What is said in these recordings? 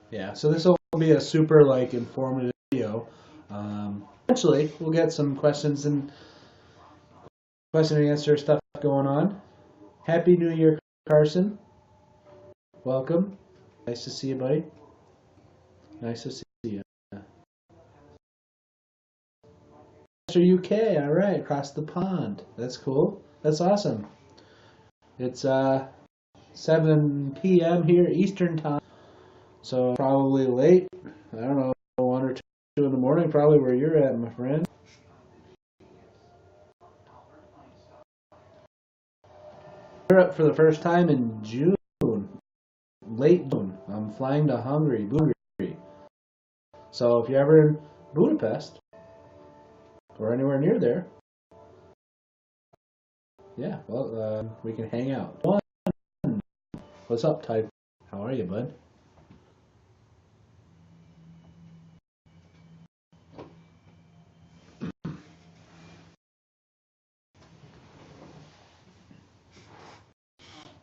Yeah, so this will be a super like informative video. Eventually, we'll get some questions and question and answer stuff going on. Happy New Year, Carson. Welcome. Nice to see you, buddy. Nice to see you. Mr. UK, all right, across the pond. That's cool. That's awesome. It's 7 p.m. here Eastern time, so probably late. I don't know, 1 or 2 in the morning, probably where you're at, my friend. Europe for the first time in June, late June. I'm flying to Hungary. So if you're ever in Budapest or anywhere near there, yeah, well, we can hang out. What's up, Type? How are you, bud?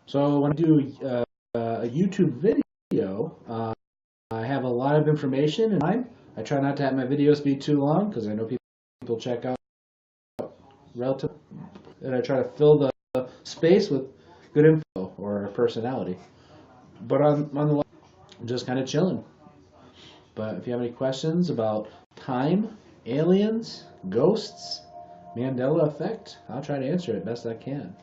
So when I do a YouTube video, I have a lot of information in mind. I try not to have my videos be too long because I know people check out relative, and I try to fill the space with good info or personality. But on the I'm just kind of chilling. But if you have any questions about time, aliens, ghosts, Mandela effect, I'll try to answer it best I can.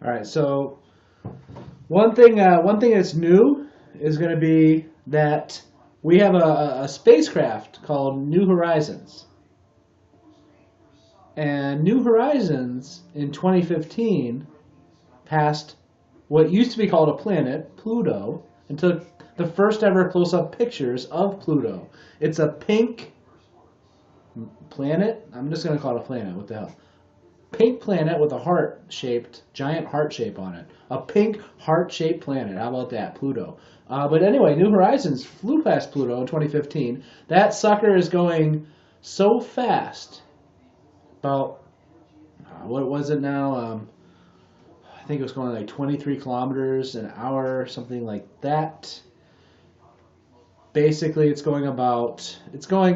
All right, so one thing that's new is going to be that we have a spacecraft called New Horizons. And New Horizons in 2015 passed what used to be called a planet, Pluto, and took the first ever close-up pictures of Pluto. It's a pink planet. I'm just going to call it a planet. What the hell? Pink planet with a giant heart shape on it. A pink heart-shaped planet. How about that? Pluto. But anyway, New Horizons flew past Pluto in 2015. That sucker is going so fast. About, what was it now? I think it was going like 23 kilometers an hour, something like that. Basically, it's going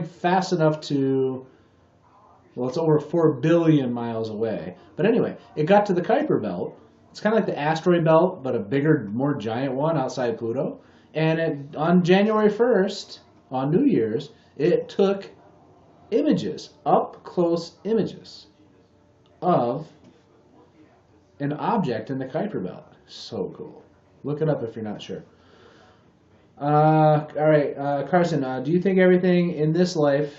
fast enough to, well, it's over 4 billion miles away. But anyway, it got to the Kuiper Belt. It's kind of like the asteroid belt, but a bigger, more giant one outside Pluto. And on January 1st, on New Year's, it took images, up-close images of an object in the Kuiper Belt. So cool. Look it up if you're not sure. All right, Carson, do you think everything in this life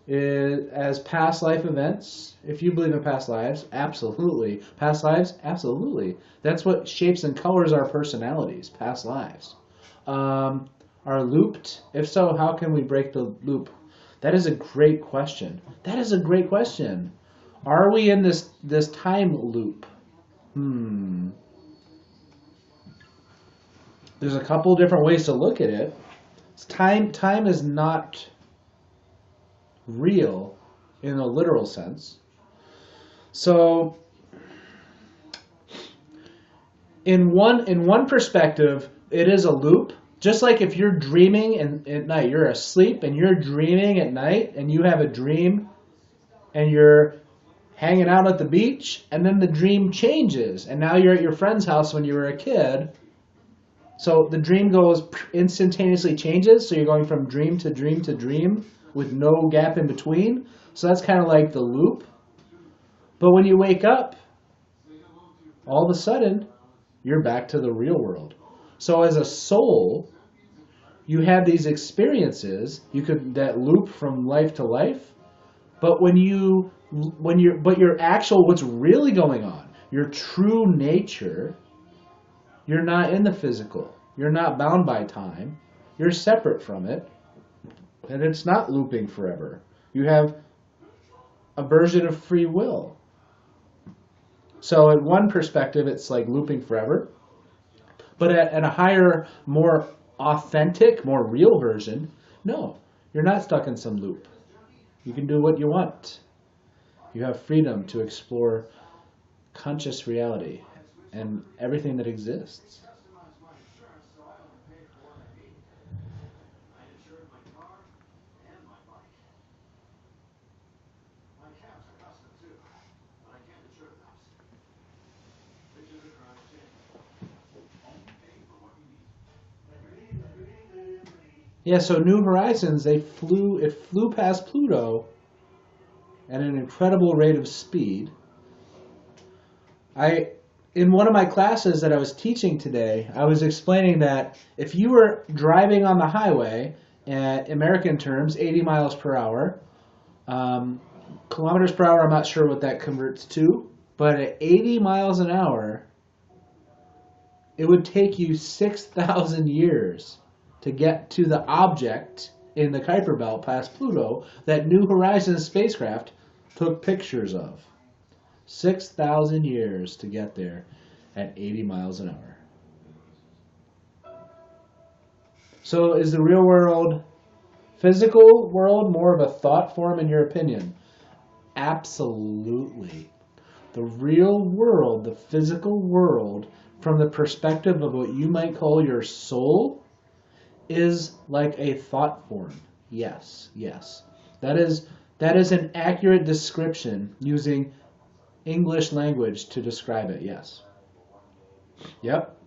is as past life events? If you believe in past lives, absolutely. Past lives, absolutely. That's what shapes and colors our personalities, past lives. Are looped? If so, how can we break the loop? That is a great question. That is a great question. Are we in this time loop? There's a couple different ways to look at it. Time is not real in a literal sense. So in one perspective, it is a loop. Just like if you're dreaming and at night, you're asleep and you're dreaming at night and you have a dream and you're hanging out at the beach and then the dream changes and now you're at your friend's house when you were a kid. So the dream goes instantaneously changes. So you're going from dream to dream to dream with no gap in between. So that's kind of like the loop. But when you wake up, all of a sudden, you're back to the real world. So as a soul, you have these experiences, that loop from life to life. But when you but your actual, what's really going on, your true nature, you're not in the physical. You're not bound by time. You're separate from it, and it's not looping forever. You have a version of free will. So, in one perspective, it's like looping forever. But at a higher, more authentic, more real version, no, you're not stuck in some loop. You can do what you want. You have freedom to explore conscious reality and everything that exists. Yeah, so New Horizons, it flew past Pluto at an incredible rate of speed. I In one of my classes that I was teaching today, I was explaining that if you were driving on the highway at American terms, 80 miles per hour, kilometers per hour, I'm not sure what that converts to, but at 80 miles an hour, it would take you 6,000 years to get to the object in the Kuiper Belt past Pluto that New Horizons spacecraft took pictures of. 6,000 years to get there at 80 miles an hour. So is the real world, physical world, more of a thought form in your opinion? Absolutely. The real world, the physical world, from the perspective of what you might call your soul, is like a thought form. Yes, yes. That is an accurate description using English language to describe it, yes. Yep.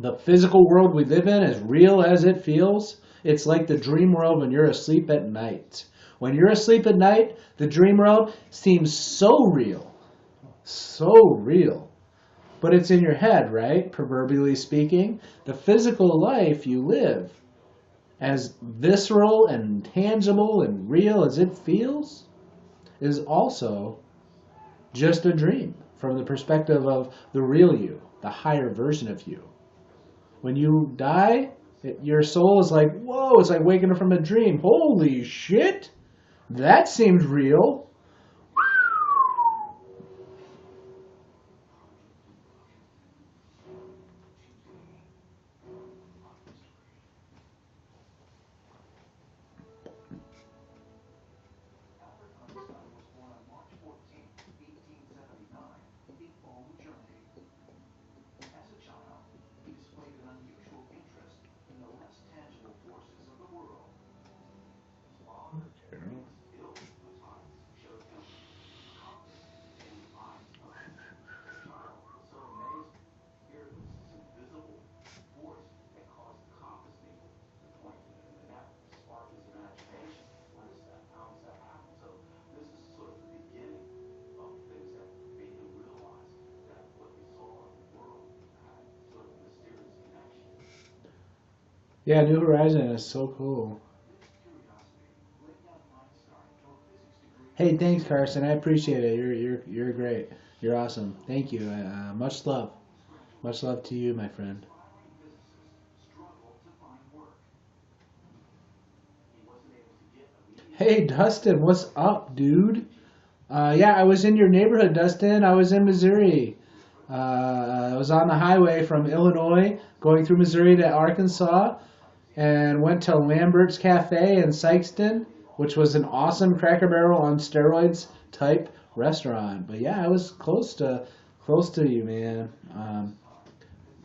The physical world we live in, as real as it feels, it's like the dream world when you're asleep at night. When you're asleep at night, the dream world seems so real. So real. But it's in your head, right? Proverbially speaking. The physical life you live, as visceral and tangible and real as it feels, is also just a dream from the perspective of the real you, the higher version of you. When you die, your soul is like, whoa, it's like waking up from a dream. Holy shit, that seems real. Yeah, New Horizon is so cool. Hey, thanks, Carson. I appreciate it. You're great. You're awesome. Thank you. Much love. Much love to you, my friend. Hey, Dustin, what's up, dude? Yeah, I was in your neighborhood, Dustin. I was in Missouri. I was on the highway from Illinois, going through Missouri to Arkansas, and went to Lambert's Cafe in Sykeston, which was an awesome Cracker Barrel on steroids type restaurant. But yeah, I was close to you, man.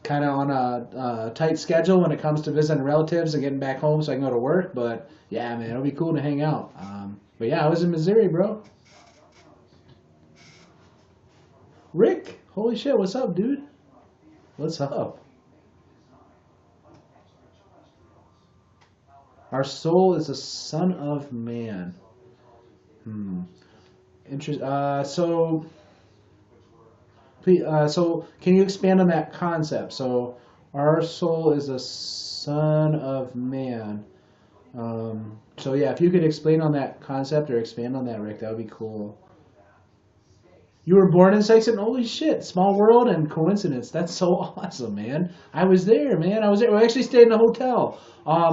Kind of on a tight schedule when it comes to visiting relatives and getting back home so I can go to work. But yeah, man, it'll be cool to hang out. But yeah, I was in Missouri, bro. Rick, holy shit, what's up, dude? What's up? Our soul is a son of man. Hmm. So can you expand on that concept? So, our soul is a son of man. So yeah, if you could explain on that concept or expand on that, Rick, that would be cool. You were born in Sexton? Holy shit! Small world and coincidence. That's so awesome, man. I was there, man. I was there. We actually stayed in a hotel.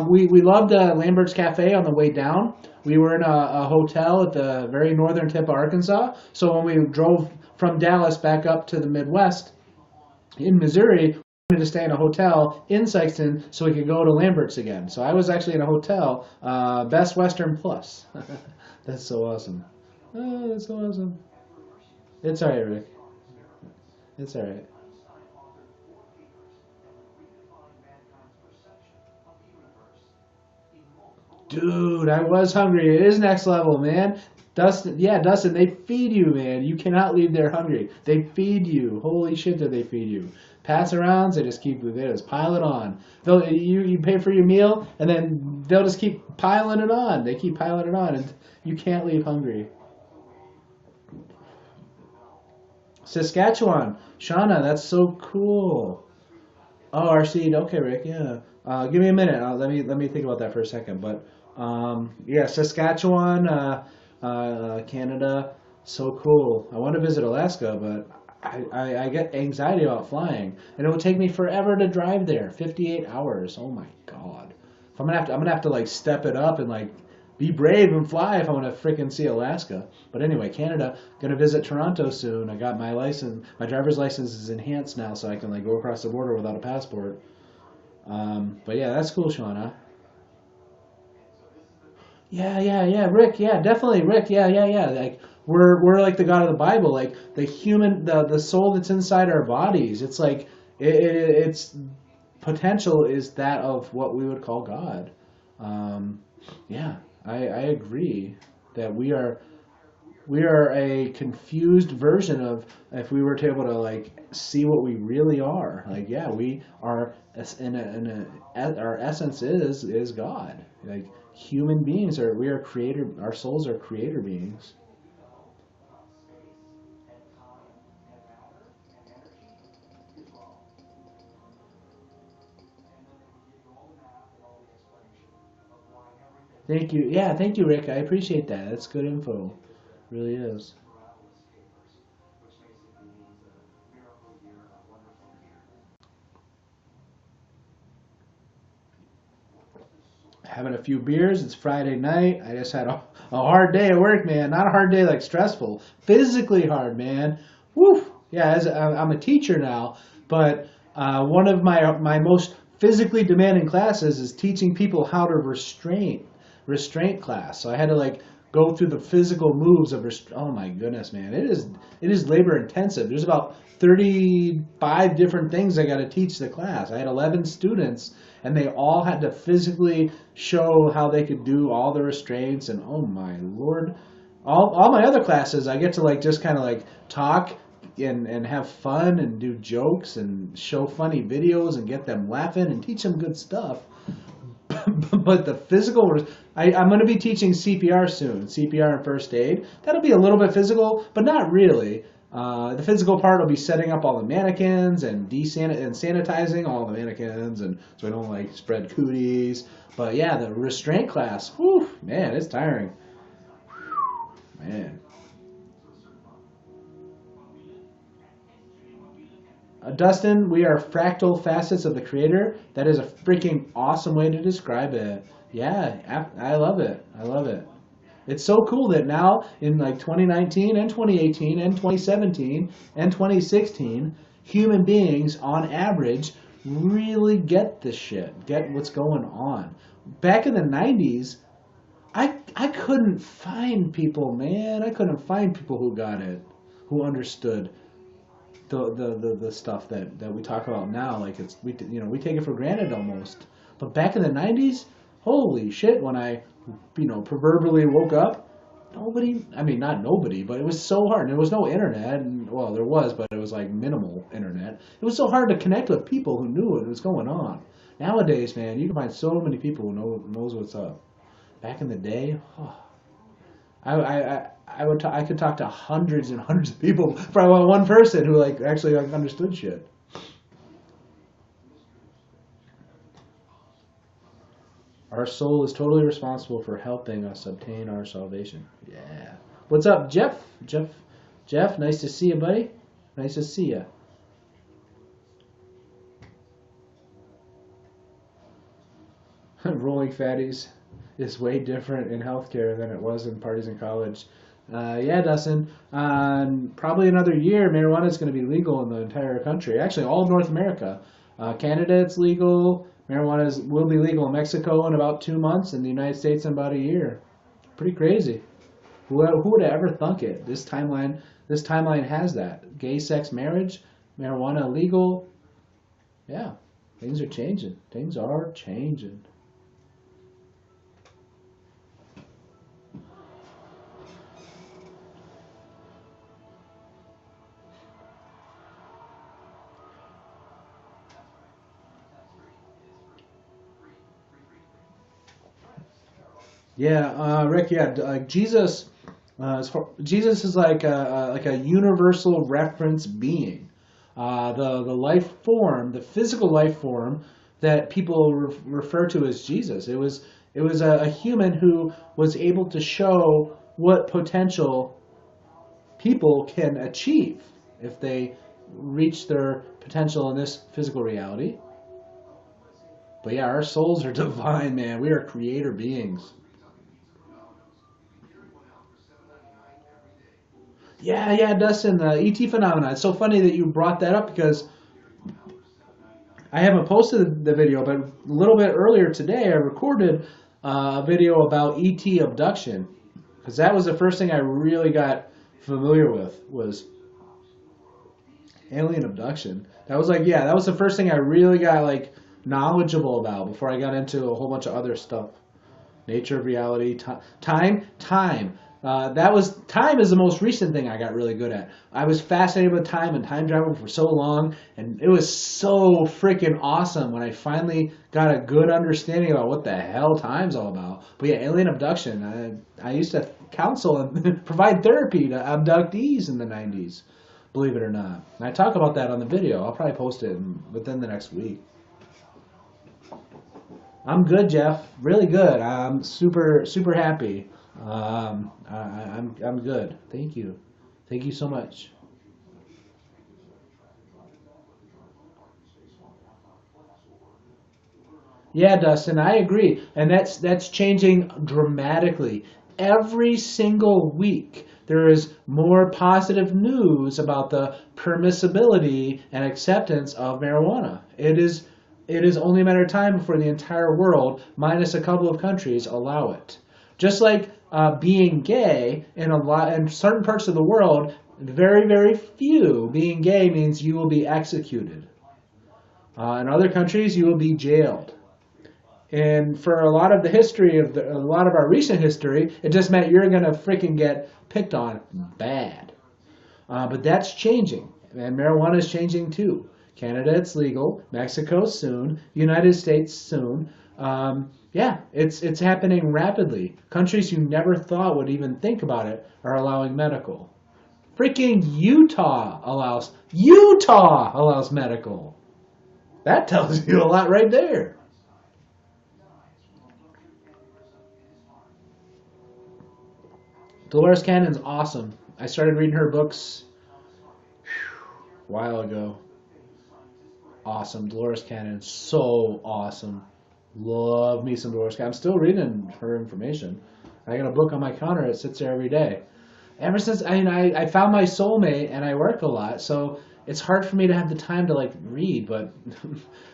We loved Lambert's Cafe on the way down. We were in a hotel at the very northern tip of Arkansas. So when we drove from Dallas back up to the Midwest in Missouri, we wanted to stay in a hotel in Sexton so we could go to Lambert's again. So I was actually in a hotel, Best Western Plus. That's so awesome. Oh, that's so awesome. It's alright, Rick. It's alright. Dude, I was hungry. It is next level, man. Dustin, yeah, Dustin, they feed you, man. You cannot leave there hungry. They feed you. Holy shit, do they feed you? Pass arounds, they just pile it on. You pay for your meal, and then they'll just keep piling it on. They keep piling it on, and you can't leave hungry. Saskatchewan, Shauna, that's so cool. Oh, our seed. Okay, Rick. Yeah. Give me a minute. Let me think about that for a second. But yeah, Saskatchewan, Canada, so cool. I want to visit Alaska, but I get anxiety about flying, and it will take me forever to drive there. 58 hours. Oh my God. If I'm gonna have to like step it up and like be brave and fly if I want to freaking see Alaska. But anyway, Canada. Gonna visit Toronto soon. I got my license. My driver's license is enhanced now, so I can like go across the border without a passport. But yeah, that's cool, Shauna. Yeah, Rick. Yeah, definitely, Rick. Yeah. Like we're like the God of the Bible, like the human, the soul that's inside our bodies. It's like its potential is that of what we would call God. Yeah, I agree that we are a confused version of if we were to able to like see what we really are. Like yeah, we are our essence is God. Like human beings are we are creator. Our souls are creator beings. Thank you. Yeah, thank you, Rick. I appreciate that. That's good info. Really is. Having a few beers. It's Friday night. I just had a hard day at work, man. Not a hard day like stressful, physically hard, man. Woo. Yeah, I'm a teacher now, but one of my most physically demanding classes is teaching people how to restraint class. So I had to like go through the physical moves of oh my goodness, man. It is labor intensive. There's about 35 different things I got to teach the class. I had 11 students and they all had to physically show how they could do all the restraints and oh my lord. All my other classes I get to like just kind of like talk and have fun and do jokes and show funny videos and get them laughing and teach them good stuff. But the physical, I'm going to be teaching CPR soon, CPR and first aid. That'll be a little bit physical, but not really. The physical part will be setting up all the mannequins and sanitizing all the mannequins, and so we don't like spread cooties. But yeah, the restraint class, whew, man, it's tiring. Man. Dustin, we are fractal facets of the creator. That is a freaking awesome way to describe it. Yeah, I love it. I love it. It's so cool that now in like 2019 and 2018 and 2017 and 2016, human beings on average really get this shit, get what's going on. Back in the 90s, I couldn't find people, man. I couldn't find people who got it, who understood the stuff that we talk about now. Like we take it for granted almost. But back in the 90s, holy shit, when I proverbially woke up, nobody, I mean not nobody, but it was so hard. And there was no internet, and well there was, but it was like minimal internet. It was so hard to connect with people who knew what was going on. Nowadays, man, you can find so many people who knows what's up. Back in the day, oh, I could talk to hundreds and hundreds of people for one person who like actually like understood shit. Our soul is totally responsible for helping us obtain our salvation. Yeah. What's up, Jeff? Jeff, nice to see you, buddy. Nice to see you. Rolling fatties is way different in healthcare than it was in parties in college. Yeah, Dustin. Probably another year, marijuana is going to be legal in the entire country. Actually, all of North America. Canada, it's legal. Marijuana will be legal in Mexico in about 2 months, in the United States in about a year. Pretty crazy. Who would have ever thunk it? This timeline has that. Gay sex marriage, marijuana legal. Yeah, things are changing. Things are changing. Yeah, Rick. Yeah, Jesus. Jesus is like a universal reference being. The life form, the physical life form that people refer to as Jesus. It was a human who was able to show what potential people can achieve if they reach their potential in this physical reality. But yeah, our souls are divine, man. We are creator beings. Yeah, yeah, Dustin, the ET phenomena. It's so funny that you brought that up because I haven't posted the video, but a little bit earlier today I recorded a video about ET abduction because that was the first thing I really got familiar with was alien abduction. That was that was the first thing I really got like knowledgeable about before I got into a whole bunch of other stuff. Nature of reality, time. That was time is the most recent thing I got really good at. I was fascinated with time and time travel for so long, and it was so freaking awesome when I finally got a good understanding about what the hell time's all about. But yeah, alien abduction. I used to counsel and provide therapy to abductees in the 90s, believe it or not. And I talk about that on the video. I'll probably post it within the next week. I'm good, Jeff. Really good. I'm super super happy. I'm good. Thank you. Thank you so much. Yeah, Dustin, I agree, and that's changing dramatically. Every single week, there is more positive news about the permissibility and acceptance of marijuana. It is only a matter of time before the entire world, minus a couple of countries, allow it. Just like being gay in certain parts of the world, very very few being gay means you will be executed. In other countries, you will be jailed. And for a lot of the history a lot of our recent history, it just meant you're gonna freaking get picked on bad. But that's changing, and marijuana is changing too. Canada, it's legal. Mexico soon. United States soon. Yeah, it's happening rapidly. Countries you never thought would even think about it are allowing medical. Freaking Utah allows medical. That tells you a lot right there. Dolores Cannon's awesome. I started reading her books a while ago. Awesome. Dolores Cannon, so awesome. Love me some Dolores Cannon. I'm still reading her information. I got a book on my counter. It sits there every day. Ever since I found my soulmate and I work a lot, so it's hard for me to have the time to like read. But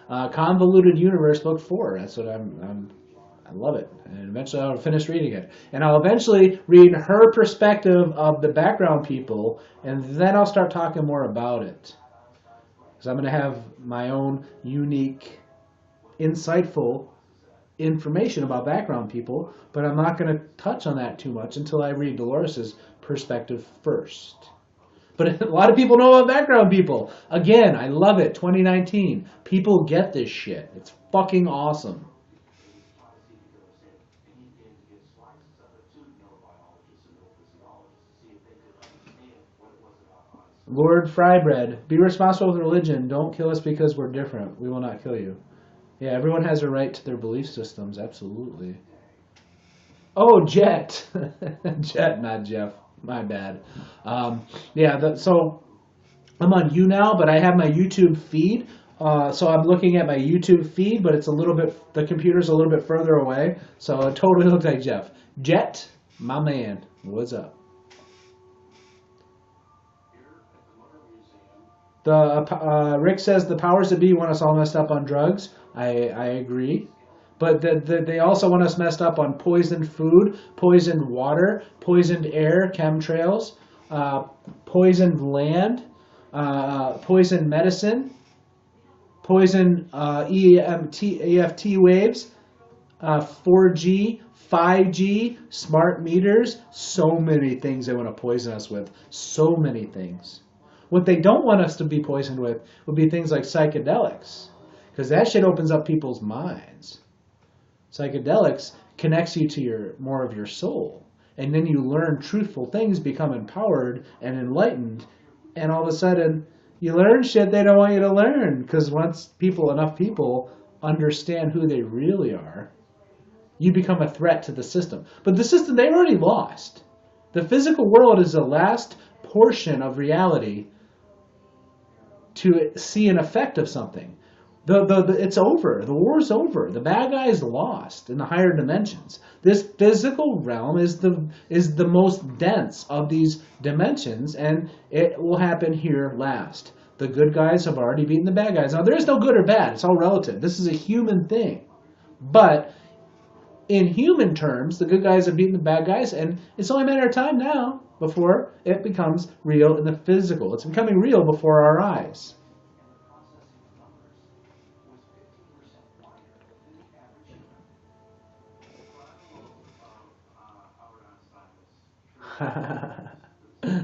Convoluted Universe Book 4. That's what I love it. And eventually I'll finish reading it. And I'll eventually read her perspective of the background people, and then I'll start talking more about it. Because I'm going to have my own unique, insightful information about background people, but I'm not going to touch on that too much until I read Dolores's perspective first. But a lot of people know about background people. Again, I love it. 2019. People get this shit. It's fucking awesome. Lord Frybread, be responsible with religion. Don't kill us because we're different. We will not kill you. Yeah, everyone has a right to their belief systems. Absolutely. Oh, Jet. Jet, not Jeff. My bad. Yeah, so I'm on YouNow, but I have my YouTube feed. So I'm looking at my YouTube feed, but it's a little bit, the computer's a little bit further away. So it totally looks like Jeff. Jet, my man. What's up? The Rick says the powers that be want us all messed up on drugs. I agree. But they also want us messed up on poisoned food, poisoned water, poisoned air, chemtrails, poisoned land, poisoned medicine, poison EFT waves, 4G, 5G, smart meters, so many things they want to poison us with. So many things. What they don't want us to be poisoned with would be things like psychedelics, because that shit opens up people's minds. Psychedelics connects you to more of your soul, and then you learn truthful things, become empowered and enlightened, and all of a sudden you learn shit they don't want you to learn, because once enough people understand who they really are, you become a threat to the system. But the system, they've already lost. The physical world is the last portion of reality to see an effect of something. It's over. The war's over. The bad guy is lost in the higher dimensions. This physical realm is the most dense of these dimensions, and it will happen here last. The good guys have already beaten the bad guys. Now, there is no good or bad. It's all relative. This is a human thing. But in human terms, the good guys have beaten the bad guys, and it's only a matter of time now before it becomes real in the physical. It's becoming real before our eyes.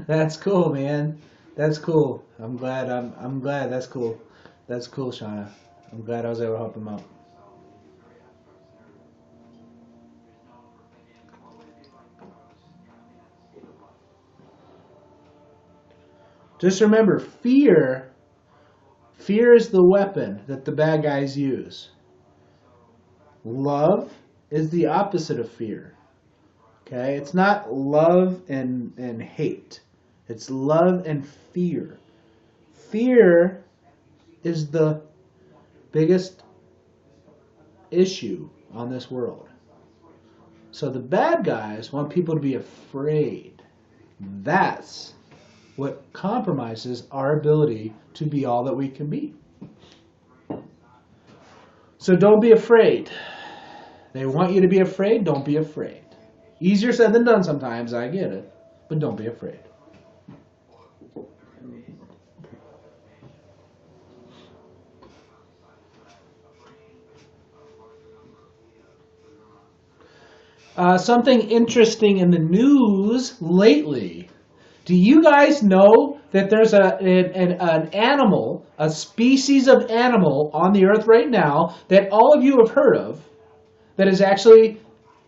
That's cool, man. That's cool. I'm glad. That's cool. That's cool, Shauna. I'm glad I was able to help him out. Just remember, fear is the weapon that the bad guys use. Love is the opposite of fear. Okay? It's not love and hate. It's love and fear. Fear is the biggest issue on this world. So the bad guys want people to be afraid. That's what compromises our ability to be all that we can be. So don't be afraid. They want you to be afraid. Don't be afraid. Easier said than done sometimes, I get it. But don't be afraid. Something interesting in the news lately. Do you guys know that there's an animal, a species of animal on the earth right now that all of you have heard of that is actually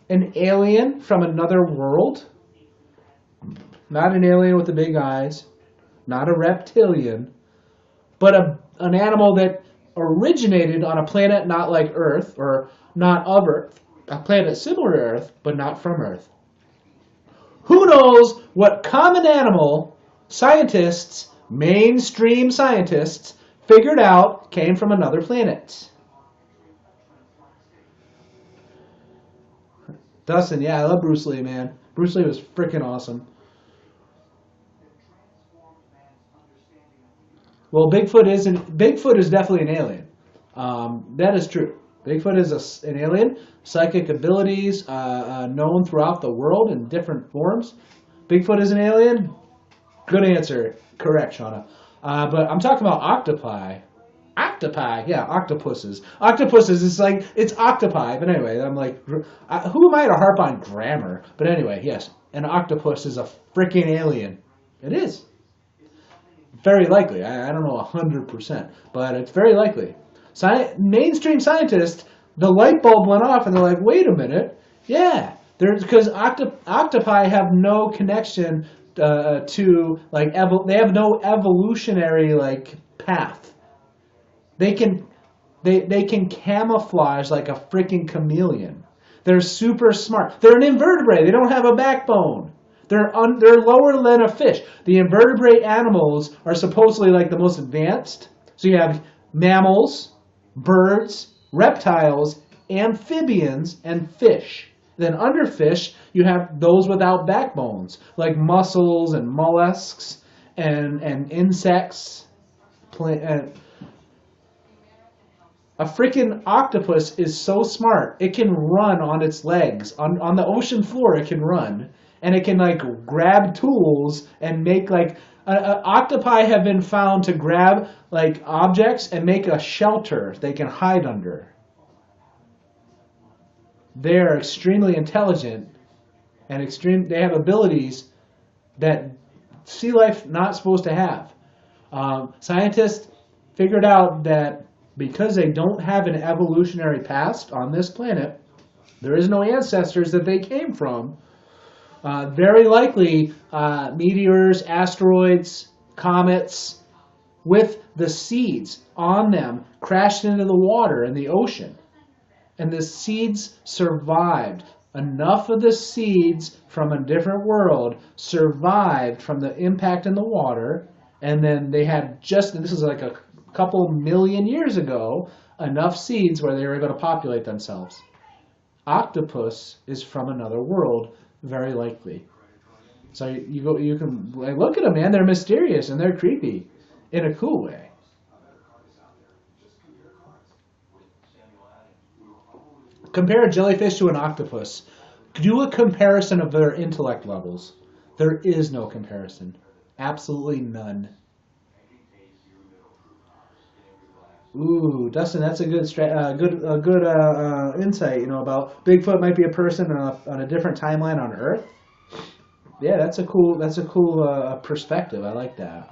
an alien from another world? Not an alien with the big eyes, not a reptilian, but an animal that originated on a planet not like Earth, or not of Earth, a planet similar to Earth, but not from Earth. Who knows what common animal scientists, mainstream scientists, figured out came from another planet? Dustin, yeah, I love Bruce Lee, man. Bruce Lee was freaking awesome. Well, Bigfoot is definitely an alien. That is true. Bigfoot is an alien. Psychic abilities known throughout the world in different forms. Bigfoot is an alien. Good answer. Correct, Shauna. But I'm talking about octopi. Octopi, yeah, octopuses. Octopuses is like, it's octopi. But anyway, I'm like, who am I to harp on grammar? But anyway, yes, an octopus is a freaking alien. It is. Very likely. I don't know 100%, but it's very likely. Mainstream scientists, the light bulb went off, and they're like, "Wait a minute, yeah, because octopi have no connection to like they have no evolutionary like path. They can They can camouflage like a freaking chameleon. They're super smart. They're an invertebrate. They don't have a backbone. They're lower than a fish. The invertebrate animals are supposedly like the most advanced. So you have mammals, birds, reptiles, amphibians, and fish. Then under fish, you have those without backbones, like mussels and mollusks and insects. A freaking octopus is so smart. It can run on its legs. On the ocean floor, it can run. And it can, like, grab tools and make, like... octopi have been found to grab, like, objects and make a shelter they can hide under. They're extremely intelligent and they have abilities that sea life not supposed to have. Scientists figured out that because they don't have an evolutionary past on this planet, there is no ancestors that they came from. Very likely, meteors, asteroids, comets, with the seeds on them crashed into the water in the ocean. And the seeds survived. Enough of the seeds from a different world survived from the impact in the water. And then they had this is like a couple million years ago, enough seeds where they were able to populate themselves. Octopus is from another world, very likely. So you can look at them, man. They're mysterious and they're creepy, in a cool way. Compare a jellyfish to an octopus. Do a comparison of their intellect levels. There is no comparison. Absolutely none. Ooh, Dustin, that's a good insight. About Bigfoot might be a person on a different timeline on Earth. Yeah, that's a cool perspective. I like that.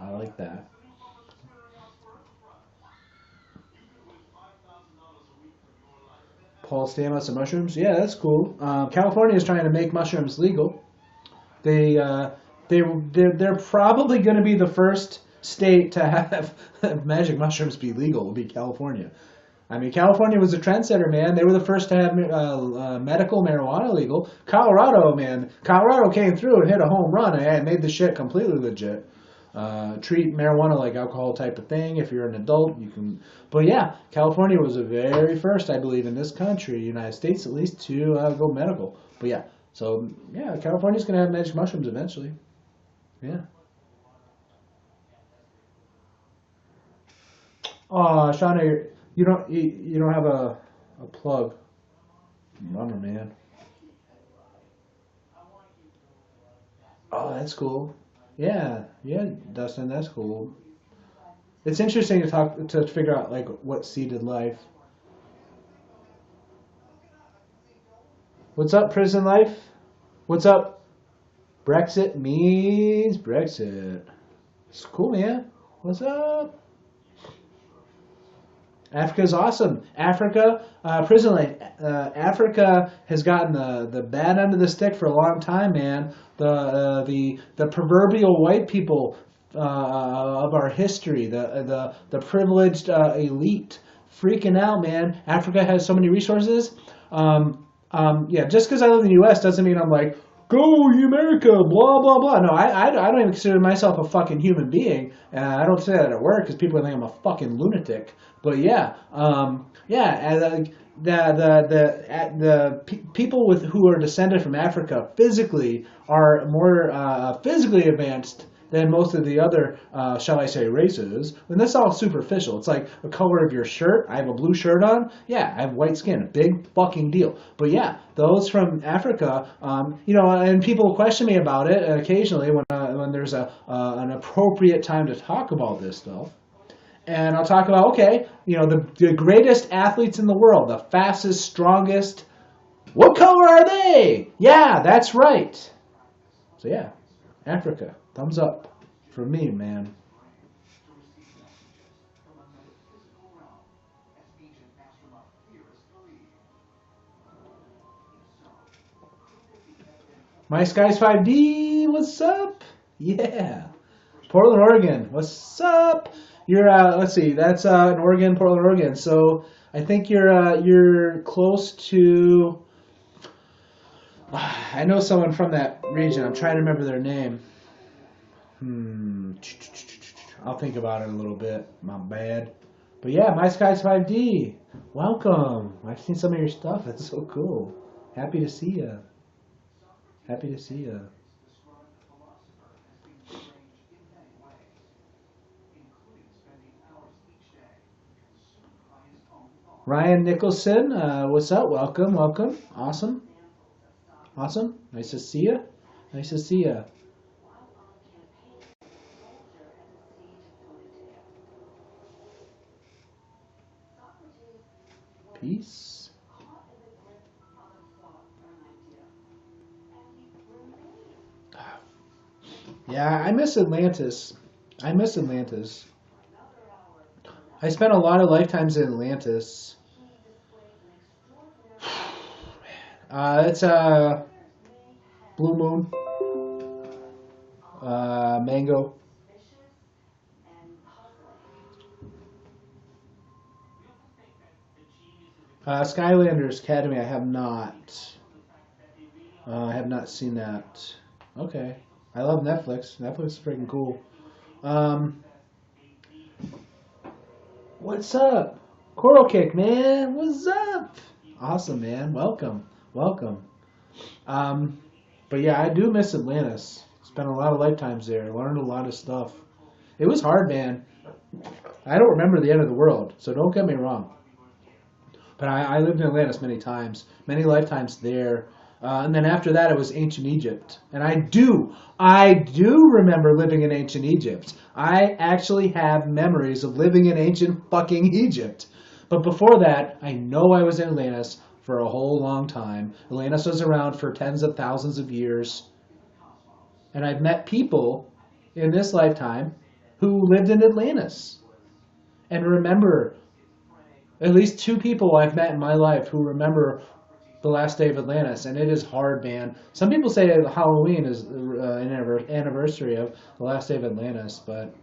Paul Stamos and mushrooms. Yeah, that's cool. California is trying to make mushrooms legal. They're probably going to be the first state to have magic mushrooms be legal. Will be California. I mean, California was a trendsetter, man. They were the first to have medical marijuana legal. Colorado came through and hit a home run and made the shit completely legit. Treat marijuana like alcohol type of thing. If you're an adult, you can. But yeah, California was the very first, I believe, in this country, United States at least, to go medical. But yeah, so yeah, California's gonna have magic mushrooms eventually. Yeah. Oh, Shauna, you don't have a plug. Bummer, man. Oh, that's cool. Yeah, Dustin, that's cool. It's interesting to figure out like what seeded life. What's up, prison life? What's up? Brexit means Brexit. It's cool, man. What's up? Africa's awesome. Prison life. Africa has gotten the bad end of the stick for a long time, man. The proverbial white people of our history, the privileged elite, freaking out, man. Africa has so many resources. Yeah, just because I live in the U.S. doesn't mean I'm like, go America, blah blah blah. No, I don't even consider myself a fucking human being. I don't say that at work because people think I'm a fucking lunatic. But yeah, the people who are descended from Africa physically are more physically advanced than most of the other, shall I say, races. And that's all superficial. It's like the color of your shirt. I have a blue shirt on. Yeah, I have white skin. Big fucking deal. But yeah, those from Africa, and people question me about it occasionally when there's an appropriate time to talk about this stuff. And I'll talk about, the greatest athletes in the world, the fastest, strongest. What color are they? Yeah, that's right. So yeah, Africa. Thumbs up for me, man. My Skies 5D, what's up? Yeah. Portland, Oregon, what's up? You're let's see, that's in Oregon, Portland, Oregon. So I think you're close to. I know someone from that region. I'm trying to remember their name. Hmm. I'll think about it a little bit. My bad. But yeah, My Skies 5D. Welcome. I've seen some of your stuff. That's so cool. Happy to see you. Happy to see you. Ryan Nicholson, what's up? Welcome, welcome. Awesome, awesome. Nice to see you. Nice to see you. Peace. Yeah, I miss Atlantis. I miss Atlantis. I spent a lot of lifetimes in Atlantis. It's Blue Moon, Mango. Skylanders Academy. I have not seen that. Okay. I love Netflix. Netflix is freaking cool. Um, what's up? Coral Kick, man. What's up? Awesome, man. Welcome. Welcome. Um, but yeah, I do miss Atlantis. Spent a lot of lifetimes there. Learned a lot of stuff. It was hard, man. I don't remember the end of the world, so don't get me wrong. But I lived in Atlantis many times, many lifetimes there. And then after that, it was ancient Egypt. And I do remember living in ancient Egypt. I actually have memories of living in ancient fucking Egypt. But before that, I know I was in Atlantis for a whole long time. Atlantis was around for tens of thousands of years. And I've met people in this lifetime who lived in Atlantis and remember at least two people I've met in my life who remember the last day of Atlantis, and it is hard, man. Some people say Halloween is an anniversary of the last day of Atlantis, but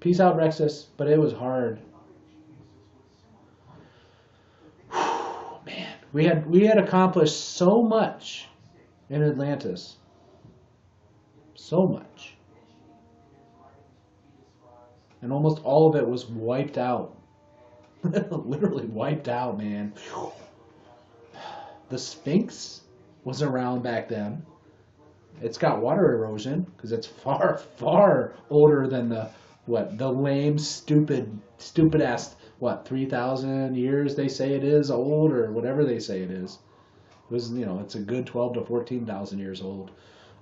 peace out, Rexus. But it was hard, man. We had accomplished so much in Atlantis, so much, and almost all of it was wiped out. Literally wiped out, man. The Sphinx was around back then. It's got water erosion because it's far, far older than the lame, stupid ass 3,000 years they say it is old or whatever they say it is. It was it's a good 12 to 14,000 years old.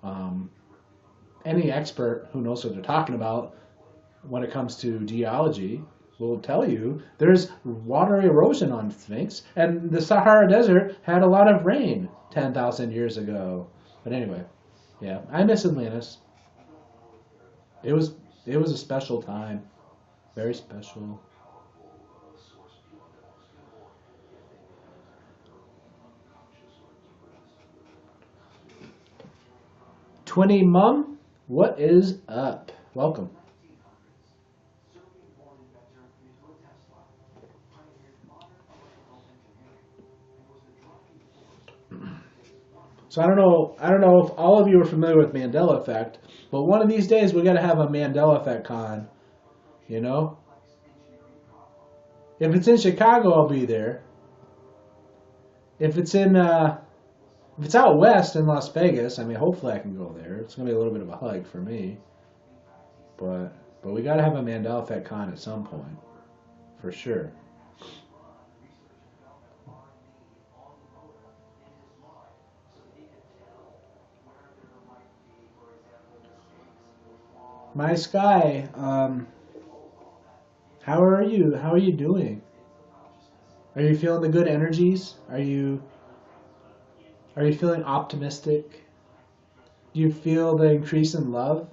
Um, any expert who knows what they're talking about when it comes to geology will tell you there's water erosion on Sphinx, and the Sahara Desert had a lot of rain 10,000 years ago. But anyway, yeah, I miss Atlantis. It was it was a special time, very special. 20 Mum, what is up? Welcome. So I don't know if all of you are familiar with Mandela effect, but one of these days we got to have a Mandela effect con. You know, if it's in Chicago, I'll be there. If it's in if it's out west in Las Vegas, I mean, hopefully I can go there. It's gonna be a little bit of a hike for me, but we got to have a Mandela effect con at some point for sure. My Sky, how are you? How are you doing? Are you feeling the good energies? Are you feeling optimistic? Do you feel the increase in love,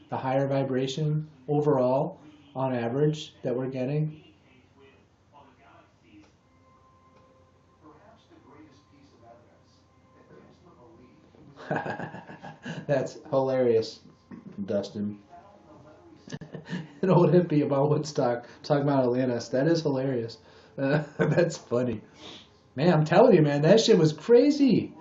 the higher vibration overall, on average, that we're getting? That's hilarious, Dustin. An old hippie about Woodstock talking about Atlantis. That is hilarious. That's funny. Man, I'm telling you, man, that shit was crazy.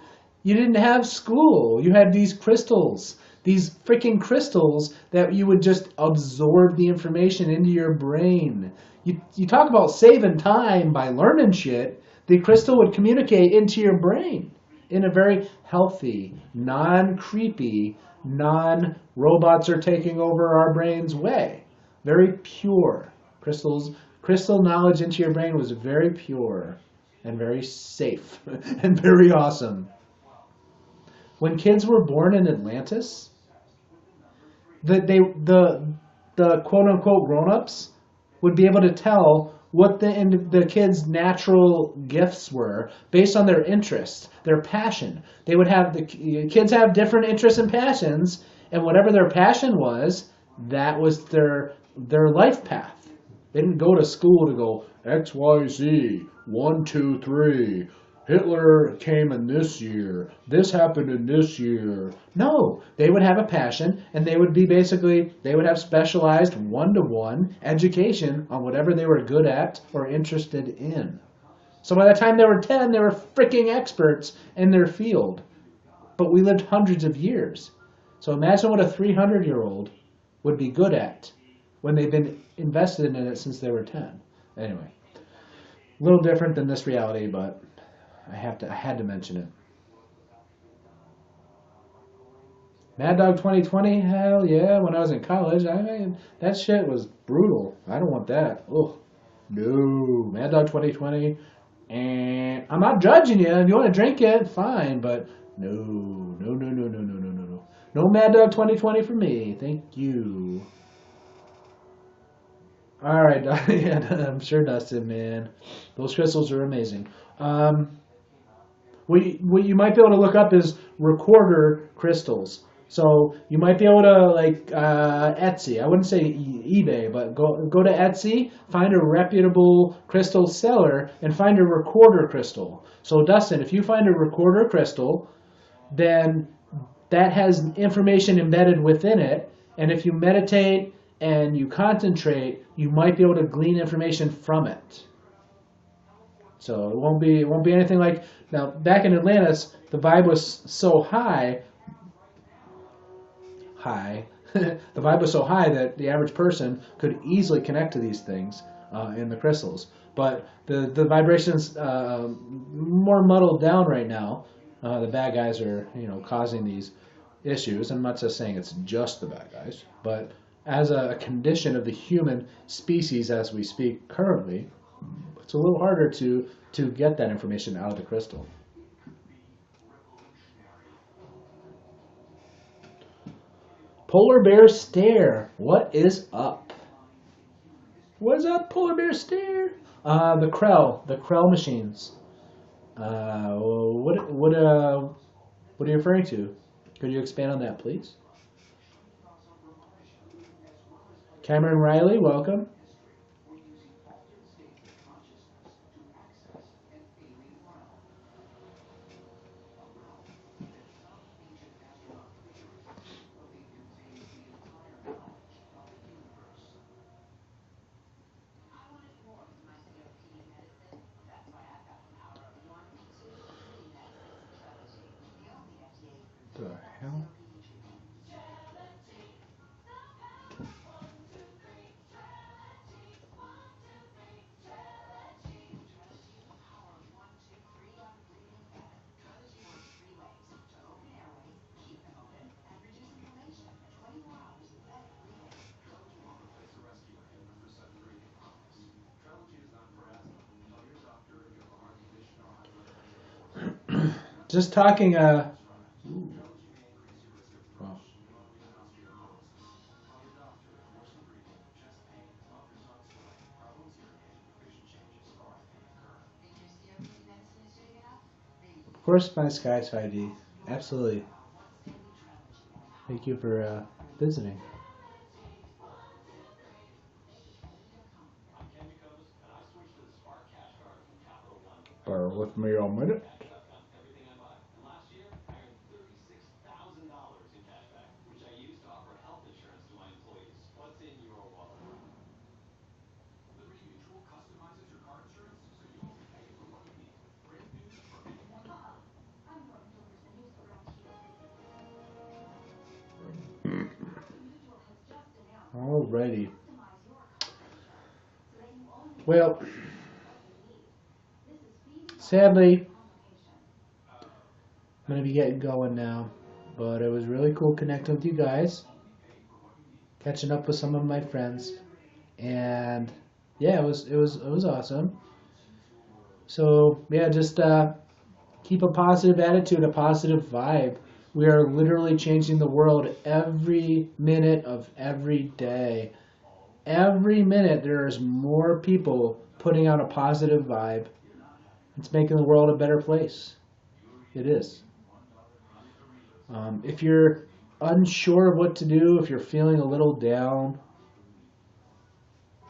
You didn't have school. You had these crystals. These freaking crystals that you would just absorb the information into your brain. You talk about saving time by learning shit. The crystal would communicate into your brain in a very healthy, non creepy, non robots are taking over our brains way. Very pure. Crystal knowledge into your brain was very pure and very safe and very awesome. When kids were born in Atlantis, the they the quote unquote grown ups would be able to tell what the kids' natural gifts were based on their interests, their passion. They would have the kids have different interests and passions, and whatever their passion was, that was their life path. They didn't go to school to go X Y Z 1 2 3. Hitler came in this year. This happened in this year. No, they would have a passion, and they would be basically they would have specialized one-to-one education on whatever they were good at or interested in. So by the time they were 10, they were freaking experts in their field. But we lived hundreds of years. So imagine what a 300-year-old would be good at when they've been invested in it since they were 10. Anyway, a little different than this reality, but I had to mention it. Mad Dog 2020, hell yeah! When I was in college, I mean that shit was brutal. I don't want that. Oh no, Mad Dog 2020. And I'm not judging you. If you want to drink it, fine. But no, no, no, no, no, no, no, no, no. No Mad Dog 2020 for me. Thank you. All right, yeah, I'm sure Dustin, man. Those crystals are amazing. What you might be able to look up is recorder crystals. So you might be able to like Etsy. I wouldn't say eBay, but go to Etsy, find a reputable crystal seller, and find a recorder crystal. So Dustin, if you find a recorder crystal, then that has information embedded within it, and if you meditate and you concentrate, you might be able to glean information from it. So it won't be anything like now back in Atlantis, the vibe was so high, the vibe was so high that the average person could easily connect to these things in the crystals. But the vibrations more muddled down right now. The bad guys are causing these issues. I'm not just saying it's just the bad guys, but as a condition of the human species as we speak currently, it's a little harder to get that information out of the crystal. Polar bear stare. What is up? What's up, polar bear stare? The Krell machines. What are you referring to? Could you expand on that, please? Cameron Riley, welcome. The hell? Just talking. Well, of course, my Sky's 5D. Absolutely. Thank you for visiting. Bear with me a minute. Alrighty. Well, sadly, I'm going to be getting going now. But it was really cool connecting with you guys, catching up with some of my friends, and yeah, it was awesome. So yeah, just keep a positive attitude, a positive vibe. We are literally changing the world every minute of every day. Every minute there's more people putting out a positive vibe. It's making the world a better place. It is. If you're unsure of what to do, if you're feeling a little down,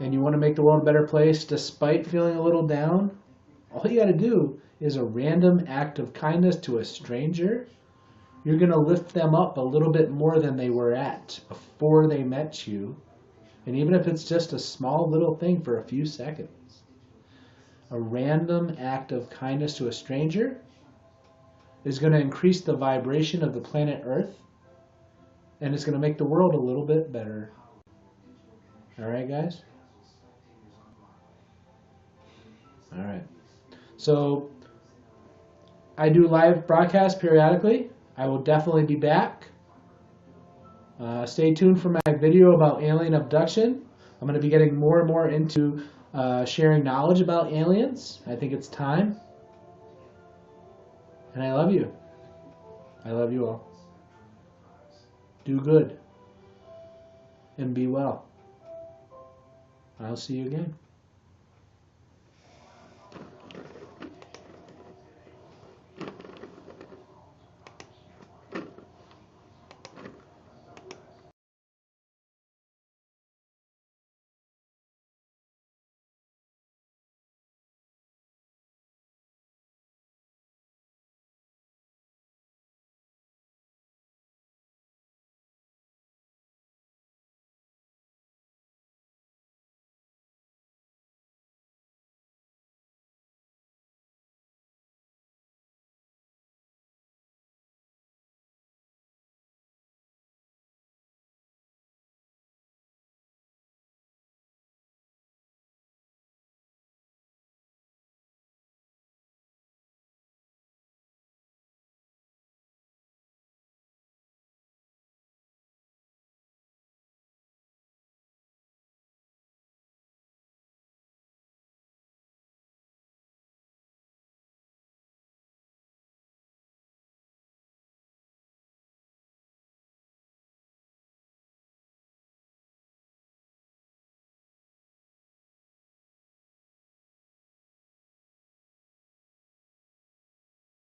and you want to make the world a better place despite feeling a little down, all you got to do is a random act of kindness to a stranger. You're going to lift them up a little bit more than they were at before they met you. And even if it's just a small little thing for a few seconds, a random act of kindness to a stranger is going to increase the vibration of the planet Earth, and it's going to make the world a little bit better. All right, guys? All right. So I do live broadcasts periodically. I will definitely be back. Stay tuned for my video about alien abduction. I'm going to be getting more and more into sharing knowledge about aliens. I think it's time. And I love you. I love you all. Do good. And be well. I'll see you again.